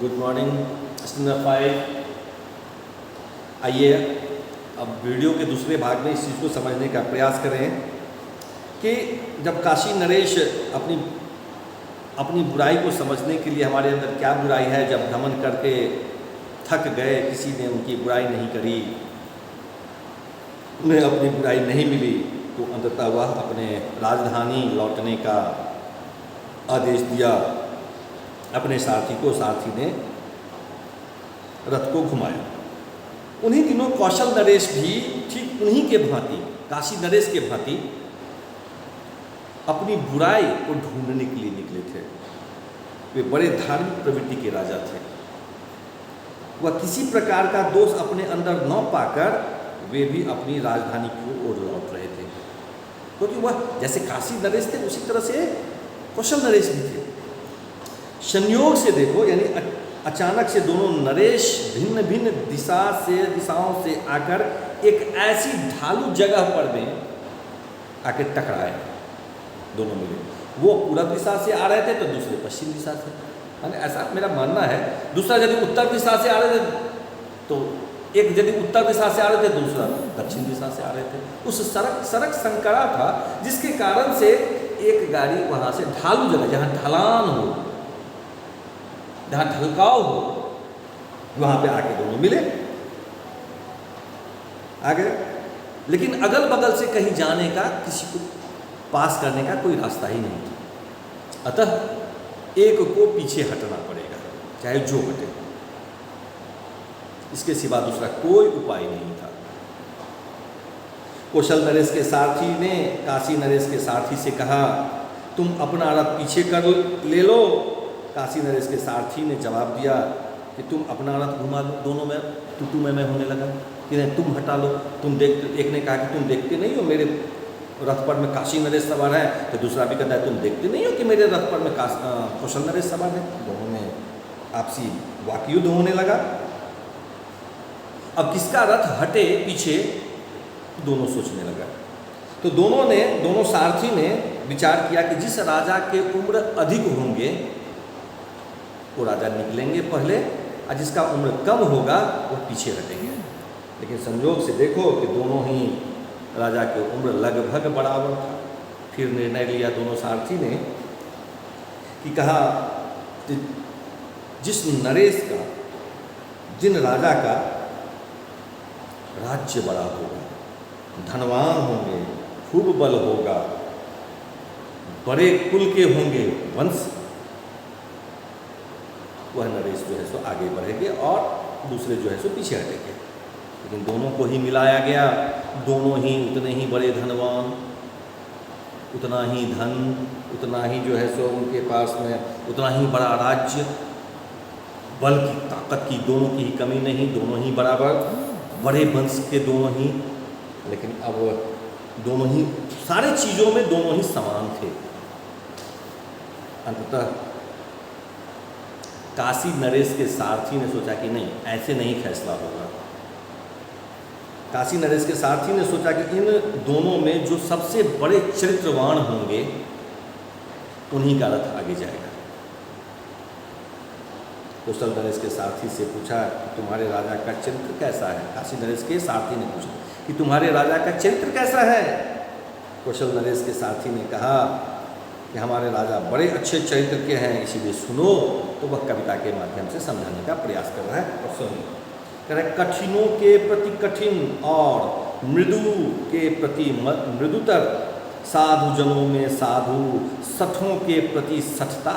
Good morning student 5। आइए अब video के दूसरे भाग में इस चीज़ को समझने का प्रयास करें कि जब काशी नरेश अपनी बुराई को समझने के लिए हमारे अंदर क्या बुराई है, जब भ्रमण करके थक गए, किसी ने उनकी बुराई नहीं करी, उन्हें अपनी बुराई नहीं मिली, तो अंततः वह अपने राजधानी लौटने का आदेश दिया अपने सारथी को। सारथी ने रथ को घुमाया। उन्हीं दिनों कौशल नरेश भी ठीक उन्हीं के भांति, काशी नरेश के भांति अपनी बुराई को ढूंढने के लिए निकले थे। वे बड़े धार्मिक प्रवृत्ति के राजा थे। वह किसी प्रकार का दोष अपने अंदर न पाकर वे भी अपनी राजधानी की ओर लौट रहे थे, क्योंकि वह जैसे काशी नरेश थे उसी तरह से कौशल नरेश भी थे। संयोग से देखो, यानी अचानक से दोनों नरेश भिन्न भिन्न दिशाओं से आकर एक ऐसी ढालू जगह पर में आकर टकराए। दोनों मिले, वो पूरब दिशा से आ रहे थे तो दूसरे पश्चिम दिशा से, यानी ऐसा मेरा मानना है। दूसरा यदि उत्तर दिशा से आ रहे थे तो एक यदि उत्तर दिशा से आ रहे थे, दूसरा दक्षिण दिशा से आ रहे थे। उस सड़क संकरा था, जिसके कारण से एक गाड़ी वहाँ से ढालू जगह, जहाँ ढलान हो, जहाँ ढलकाव हो, वहाँ पे आके दोनों मिले, आ गए। लेकिन अगल बगल से कहीं जाने का, किसी को पास करने का कोई रास्ता ही नहीं था। अतः एक को पीछे हटना पड़ेगा, चाहे जो हटे, इसके सिवा दूसरा कोई उपाय नहीं था। कौशल नरेश के सारथी ने काशी नरेश के सारथी से कहा, तुम अपना रथ पीछे कर ले लो। काशी नरेश के सारथी ने जवाब दिया कि तुम अपना रथ घुमा लो। दोनों में तू मैं होने लगा कि नहीं, तुम हटा लो। एक ने कहा कि तुम देखते नहीं हो मेरे रथ पर में काशी नरेश सवार है, तो दूसरा भी कहता है तुम देखते नहीं हो कि मेरे रथ पर में कौशल नरेश सवार है। दोनों में आपसी वाकयुद्ध होने लगा। अब किसका रथ हटे पीछे, दोनों सोचने लगा। तो दोनों सारथी ने विचार किया कि जिस राजा के उम्र अधिक होंगे वो राजा निकलेंगे पहले, और जिसका उम्र कम होगा वो पीछे हटेंगे। लेकिन संयोग से देखो कि दोनों ही राजा के उम्र लगभग बराबर था। फिर निर्णय लिया दोनों सारथी ने कि कहा कि जिस नरेश का, जिन राजा का राज्य बड़ा होगा, धनवान होंगे, खूब बल होगा, बड़े कुल के होंगे वंश, वह नरेश जो है सो आगे बढ़ेंगे और दूसरे जो है सो पीछे हटेंगे। लेकिन दोनों को ही मिलाया गया। दोनों ही उतने ही बड़े धनवान, उतना ही धन, उतना ही जो है सो उनके पास में उतना ही बड़ा राज्य, बल की ताकत की दोनों की ही कमी नहीं, दोनों ही बराबर बड़े वंश के दोनों ही। लेकिन अब दोनों ही सारी चीज़ों में दोनों ही समान थे। अंततः काशी नरेश के सारथी ने सोचा कि नहीं, ऐसे नहीं फैसला होगा। काशी नरेश के सारथी ने सोचा कि इन दोनों में जो सबसे बड़े चरित्रवान होंगे उन्हीं का रथ आगे जाएगा। कौशल नरेश के सारथी से पूछा कि तुम्हारे राजा का चरित्र कैसा है। काशी नरेश के सारथी ने पूछा कि तुम्हारे राजा का चरित्र कैसा है। कौशल नरेश के सारथी ने कहा कि हमारे राजा बड़े अच्छे चरित्र के हैं, इसीलिए सुनो। तो वह कविता के माध्यम से समझाने का प्रयास कर रहा है। और सुनिए, कह रहा है, कठिनों के प्रति कठिन और मृदु के प्रति मृदुतर, साधु जनों में साधु, सठों के प्रति सठता,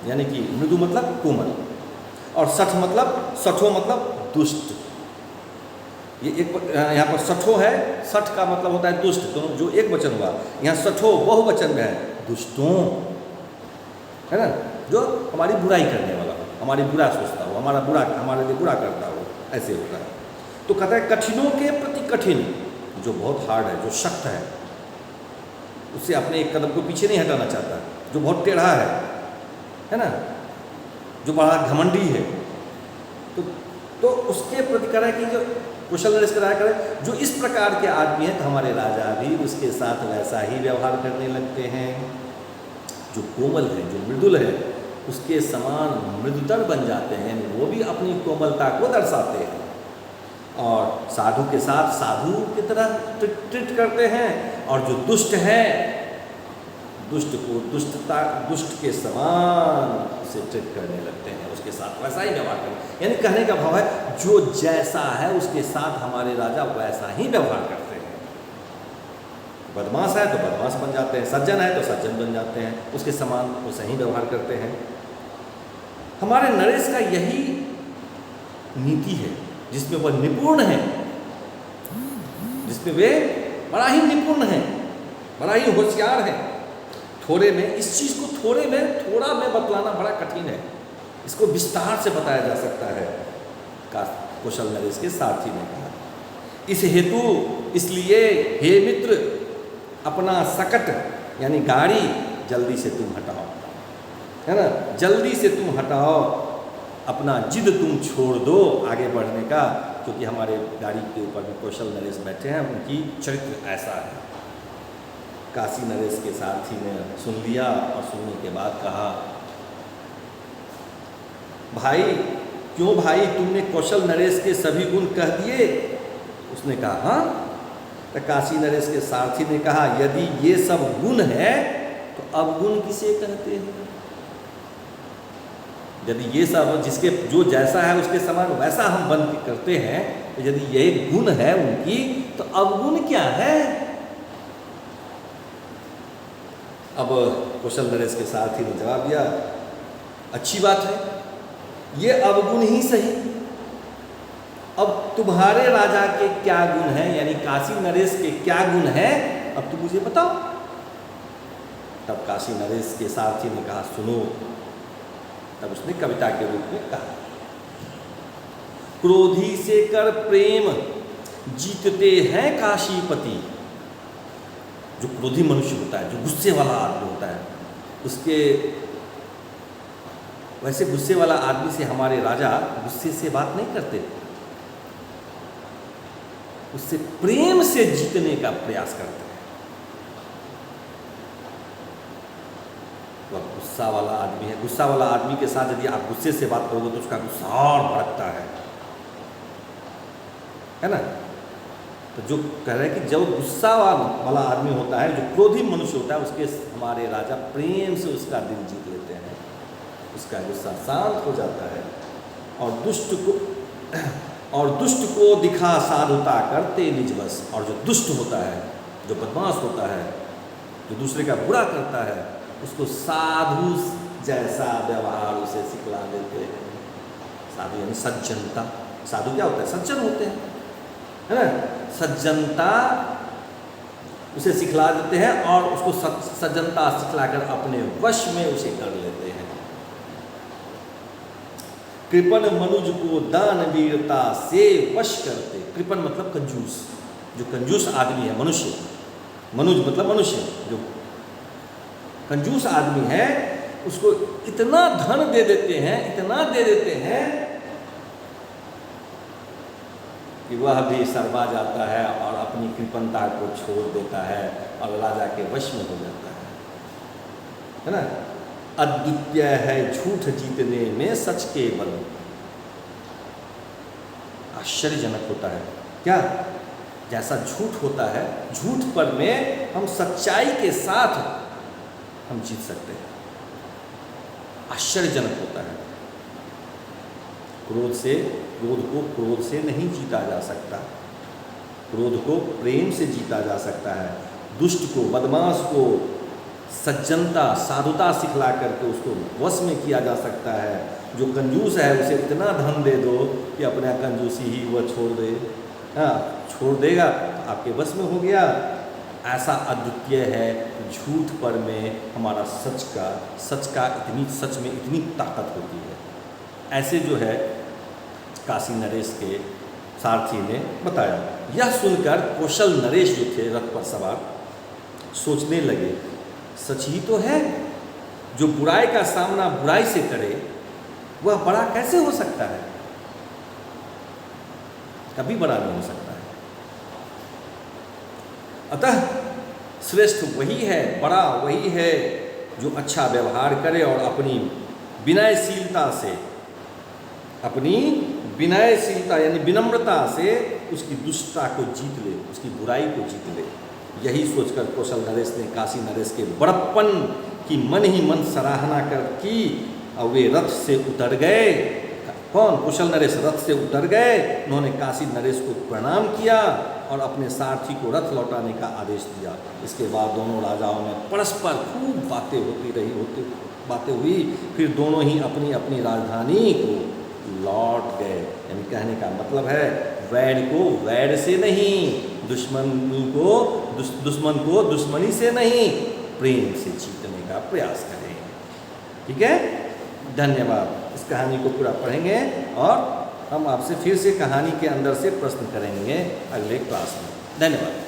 यानी कि मृदु मतलब कोमल और सठो मतलब दुष्ट। ये एक यहाँ पर सठो है, सठ का मतलब होता है दुष्ट, दोनों जो एक वचन हुआ। यहाँ सठो बहुवचन में है, दुष्टों, है ना, जो हमारी बुराई करने वाला, हमारी बुरा सोचता हो, हमारे लिए बुरा करता हो, ऐसे होता है। तो कहता है कठिनों के प्रति कठिन, जो बहुत हार्ड है, जो सख्त है, उससे अपने एक कदम को पीछे नहीं हटाना चाहता, जो बहुत टेढ़ा है ना, जो बड़ा घमंडी है, तो उसके प्रति कह रहा है कि जो कौशल नरेश कराया करे, जो इस प्रकार के आदमी हैं, तो हमारे राजा भी उसके साथ वैसा ही व्यवहार करने लगते हैं। जो कोमल है, जो मृदुल है, उसके समान मृदुतर बन जाते हैं, यानी वो भी अपनी कोमलता को दर्शाते हैं और साधु के साथ साधु की तरह ट्रीट करते हैं, और जो दुष्ट है दुष्ट को दुष्ट के समान उसे ट्रीट करने लगते हैं, उसके साथ वैसा ही व्यवहार करते हैं। यानी कहने का भाव है जो जैसा है उसके साथ हमारे राजा वैसा ही व्यवहार करते हैं। बदमाश है तो बदमाश बन जाते हैं, सज्जन है तो सज्जन बन जाते हैं, उसके समान वैसा ही व्यवहार करते हैं। हमारे नरेश का यही नीति है जिसमें वह निपुण है, जिसमें वे बड़ा ही निपुण है, बड़ा ही होशियार है। थोड़े में इस चीज़ को थोड़ा में बतलाना बड़ा कठिन है, इसको विस्तार से बताया जा सकता है, कौशल नरेश के सारथी ने कहा। इस हेतु इसलिए हे मित्र अपना सकट यानी गाड़ी जल्दी से तुम हटाओ, है ना, जल्दी से तुम हटाओ, अपना जिद तुम छोड़ दो आगे बढ़ने का, क्योंकि हमारे गाड़ी के ऊपर भी कौशल नरेश बैठे हैं, उनकी चरित्र ऐसा है। काशी नरेश के सारथी ने सुन लिया और सुनने के बाद कहा, भाई क्यों भाई तुमने कौशल नरेश के सभी गुण कह दिए? उसने कहा हाँ। तो काशी नरेश के सारथी ने कहा, यदि ये सब गुण है तो अवगुण किसे कहते हैं? यदि ये सब जिसके जो जैसा है उसके समान वैसा हम बन के करते हैं, तो यदि ये गुण है उनकी तो अवगुण क्या है? अब कौशल नरेश के सारथी ने जवाब दिया, अच्छी बात है, ये अवगुण ही सही। अब तुम्हारे राजा के क्या गुण हैं, यानी काशी नरेश के क्या गुण हैं, अब तुम मुझे बताओ। तब काशी नरेश के सारथी ने कहा, सुनो। तब उसने कविता के रूप में कहा, क्रोधी से कर प्रेम जीतते हैं काशीपति। जो क्रोधी मनुष्य होता है, जो गुस्से वाला आदमी होता है, उसके वैसे गुस्से वाला आदमी से हमारे राजा गुस्से से बात नहीं करते, उससे प्रेम से जीतने का प्रयास करते हैं। वह गुस्सा वाला आदमी है, गुस्सा वाला आदमी के साथ यदि आप गुस्से से बात करोगे तो उसका गुस्सा और भड़कता है ना। तो जो कह रहे हैं कि जब गुस्सा वाला आदमी होता है, जो क्रोधी मनुष्य होता है, उसके हमारे राजा प्रेम से उसका दिल जीत लेते हैं, उसका गुस्सा शांत हो जाता है, और दुष्ट को दिखा साधुता करते निज बस। और जो दुष्ट होता है, जो बदमाश होता है, जो दूसरे का बुरा करता है, उसको साधु जैसा व्यवहार उसे सिखला देते हैं। साधु यानी सज्जनता। साधु क्या होता है? सज्जन होते हैं, है ना। सज्जनता उसे सिखला देते हैं और उसको सज्जनता सिखलाकर अपने वश में उसे कर लेते हैं। कृपण मनुज को दान वीरता से वश करते। कृपण मतलब कंजूस, जो कंजूस आदमी है, मनुष्य, मनुज मतलब मनुष्य, जो कंजूस आदमी है उसको इतना धन दे देते हैं, इतना दे देते हैं कि वह भी शर्मा जाता है और अपनी कृपणता को छोड़ देता है और राजा के वश में हो जाता है ना। अद्वितीय है झूठ जीतने में सच के बल। आश्चर्यजनक होता है क्या? जैसा झूठ होता है, झूठ पर में हम सच्चाई के साथ हम जीत सकते हैं। आश्चर्यजनक होता है। क्रोध को क्रोध से नहीं जीता जा सकता, क्रोध को प्रेम से जीता जा सकता है। दुष्ट को, बदमाश को सज्जनता, साधुता सिखला करके उसको वश में किया जा सकता है। जो कंजूस है उसे इतना धन दे दो कि अपना कंजूसी ही वह छोड़ दे, हाँ छोड़ देगा तो आपके वश में हो गया। ऐसा अद्वितीय है झूठ पर में हमारा सच में इतनी ताकत होती है। ऐसे जो है काशी नरेश के सारथी ने बताया। यह सुनकर कौशल नरेश जो थे रथ पर सवार सोचने लगे, सच ही तो है, जो बुराई का सामना बुराई से करे वह बड़ा कैसे हो सकता है? कभी बड़ा नहीं हो सकता है। अतः श्रेष्ठ वही है, बड़ा वही है जो अच्छा व्यवहार करे और अपनी विनयशीलता से, अपनी विनयशीलता यानी विनम्रता से उसकी दुष्टता को जीत ले, उसकी बुराई को जीत ले। यही सोचकर कौशल नरेश ने काशी नरेश के बड़प्पन की मन ही मन सराहना कर की और वे रथ से उतर गए। कौन? कुशल नरेश रथ से उतर गए। उन्होंने काशी नरेश को प्रणाम किया और अपने सारथी को रथ लौटाने का आदेश दिया। इसके बाद दोनों राजाओं में परस्पर खूब बातें हुई। फिर दोनों ही अपनी अपनी राजधानी को लौट गए। यानी कहने का मतलब है, वैर को वैर से नहीं, दुश्मन को दुश्मनी से नहीं, प्रेम से जीतने का प्रयास करें। ठीक है, धन्यवाद। इस कहानी को पूरा पढ़ेंगे और हम आपसे फिर से कहानी के अंदर से प्रश्न करेंगे अगले क्लास में। धन्यवाद।